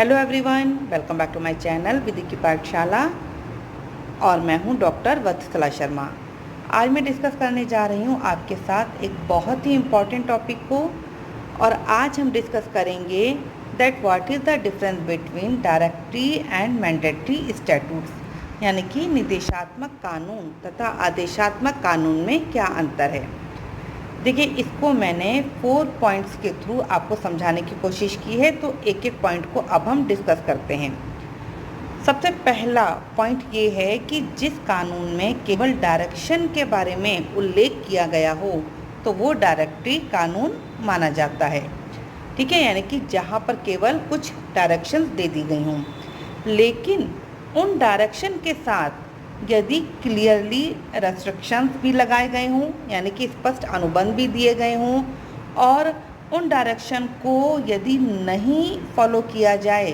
Hello everyone, welcome back to my channel Vidhi की पाठशाला और मैं हूं डॉक्टर वत्सला शर्मा। आज मैं डिस्कस करने जा रही हूं आपके साथ एक बहुत ही इम्पॉर्टेंट टॉपिक को। और आज हम डिस्कस करेंगे that what is the difference between directory and mandatory statutes, यानी कि निर्देशात्मक कानून तथा आदेशात्मक कानून में क्या अंतर है। देखिए, इसको मैंने 4 पॉइंट्स के थ्रू आपको समझाने की कोशिश की है, तो एक एक पॉइंट को अब हम डिस्कस करते हैं। सबसे पहला पॉइंट ये है कि जिस कानून में केवल डायरेक्शन के बारे में उल्लेख किया गया हो तो वो डायरेक्टरी कानून माना जाता है। ठीक है, यानी कि जहाँ पर केवल कुछ डायरेक्शंस दे दी गई हों, लेकिन उन डायरेक्शन के साथ यदि क्लियरली रेस्ट्रिक्शंस भी लगाए गए हों, यानी कि स्पष्ट अनुबंध भी दिए गए हों, और उन डायरेक्शन को यदि नहीं फॉलो किया जाए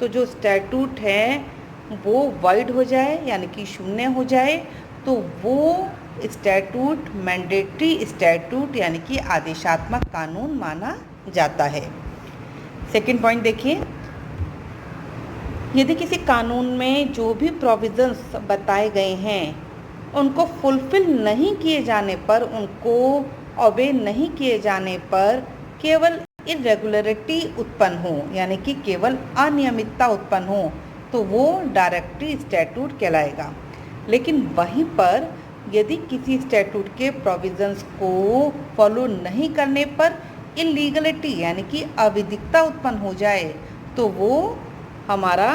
तो जो स्टैट्यूट है वो वाइड हो जाए, यानी कि शून्य हो जाए, तो वो स्टैट्यूट मैंडेटरी स्टैट्यूट यानी कि आदेशात्मक कानून माना जाता है। सेकंड पॉइंट देखिए, यदि किसी कानून में जो भी प्रोविज़न्स बताए गए हैं उनको फुलफ़िल नहीं किए जाने पर, उनको ओबे नहीं किए जाने पर केवल इरेगुलरिटी उत्पन्न हो, यानी कि केवल अनियमितता उत्पन्न हो, तो वो डायरेक्टरी स्टैट्यूट कहलाएगा। लेकिन वहीं पर यदि किसी स्टैट्यूट के प्रोविज़न्स को फॉलो नहीं करने पर इलीगलिटी यानी कि अवैधिकता उत्पन्न हो जाए तो वो हमारा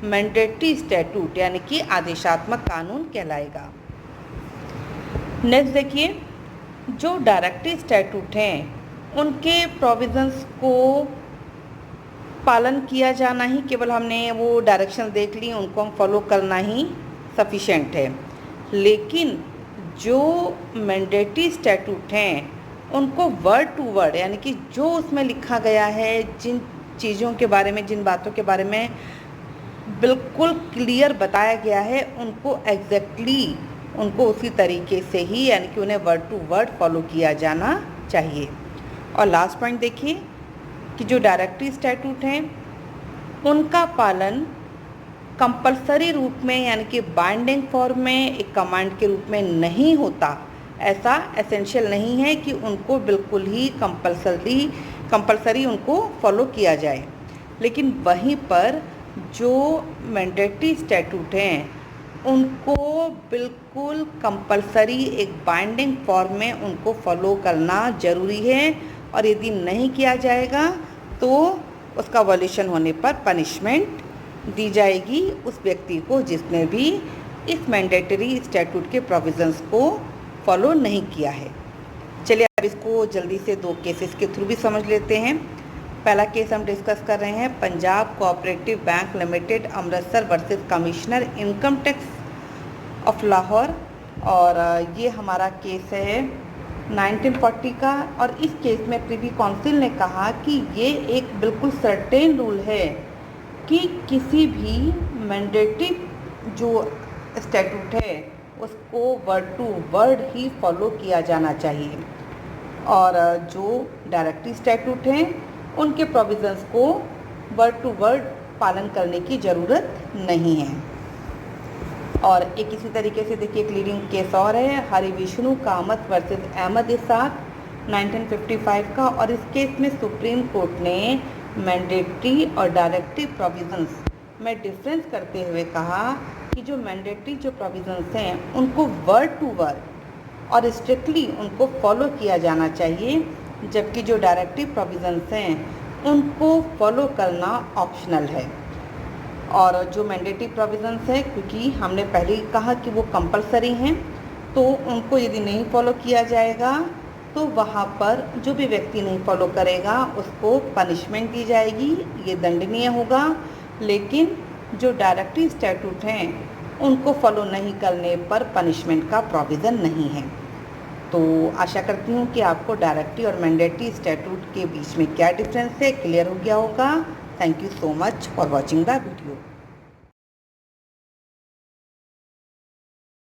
मैंडेटरी स्टैट्यूट यानी कि आदेशात्मक कानून कहलाएगा। नेक्स्ट देखिए, जो डायरेक्टरी स्टैट्यूट हैं उनके प्रोविज़न्स को पालन किया जाना ही, केवल हमने वो डायरेक्शन देख ली, उनको हम फॉलो करना ही सफिशेंट है। लेकिन जो मैंडेटरी स्टैट्यूट हैं उनको वर्ड टू वर्ड यानी कि जो उसमें लिखा गया है, जिन चीज़ों के बारे में, जिन बातों के बारे में बिल्कुल क्लियर बताया गया है, उनको एग्जैक्टली उनको उसी तरीके से ही यानी कि उन्हें वर्ड टू वर्ड फॉलो किया जाना चाहिए। और लास्ट पॉइंट देखिए कि जो डायरेक्टरी स्टैट्यूट हैं उनका पालन कंपलसरी रूप में यानी कि बाइंडिंग फॉर्म में एक कमांड के रूप में नहीं होता। ऐसा एसेंशियल नहीं है कि उनको बिल्कुल ही कंपलसरी उनको फॉलो किया जाए। लेकिन वहीं पर जो मैंडेटरी स्टैट्यूट हैं उनको बिल्कुल कंपलसरी एक बाइंडिंग फॉर्म में उनको फॉलो करना ज़रूरी है, और यदि नहीं किया जाएगा तो उसका वॉल्यूशन होने पर पनिशमेंट दी जाएगी उस व्यक्ति को जिसने भी इस मैंडेटरी स्टैट्यूट के प्रोविज़न्स को फॉलो नहीं किया है। चलिए अब इसको जल्दी से 2 केसेस के थ्रू भी समझ लेते हैं। पहला केस हम डिस्कस कर रहे हैं Punjab cooperative bank limited Amritsar versus commissioner income tax of Lahore, और ये हमारा केस है 1940 का। और इस केस में प्रिवी काउंसिल ने कहा कि ये एक बिल्कुल सर्टेन रूल है कि किसी भी मैंडेटरी जो स्टैट्यूट है उसको वर्ड टू वर्ड ही फॉलो किया जाना चाहिए, और जो डायरेक्टरी स्टैट्यूट हैं उनके प्रोविज़न्स को वर्ड टू वर्ड पालन करने की ज़रूरत नहीं है। और एक इसी तरीके से देखिए एक लीडिंग केस और है हरि विष्णु कामत वर्सेस अहमद इसाक 1955 का। और इस केस में सुप्रीम कोर्ट ने मैंडेटरी और डायरेक्टरी प्रोविज़न्स में डिफरेंस करते हुए कहा कि जो मैंडेटरी जो प्रोविज़न्स हैं उनको वर्ड टू वर्ड और स्ट्रिक्टली उनको फॉलो किया जाना चाहिए, जबकि जो डायरेक्टरी प्रोविज़न्स हैं उनको फॉलो करना ऑप्शनल है। और जो मैंडेटरी प्रोविज़न्स हैं, क्योंकि हमने पहले ही कहा कि वो कंपलसरी हैं, तो उनको यदि नहीं फॉलो किया जाएगा तो वहाँ पर जो भी व्यक्ति नहीं फॉलो करेगा उसको पनिशमेंट दी जाएगी, ये दंडनीय होगा। लेकिन जो डायरेक्टरी स्टैट्यूट हैं उनको फॉलो नहीं करने पर पनिशमेंट का प्रोविज़न नहीं है। तो आशा करती हूँ कि आपको डायरेक्टरी और मैंडेटरी स्टैट्यूट के बीच में क्या डिफरेंस है क्लियर हो गया होगा। Thank you so much for watching the video.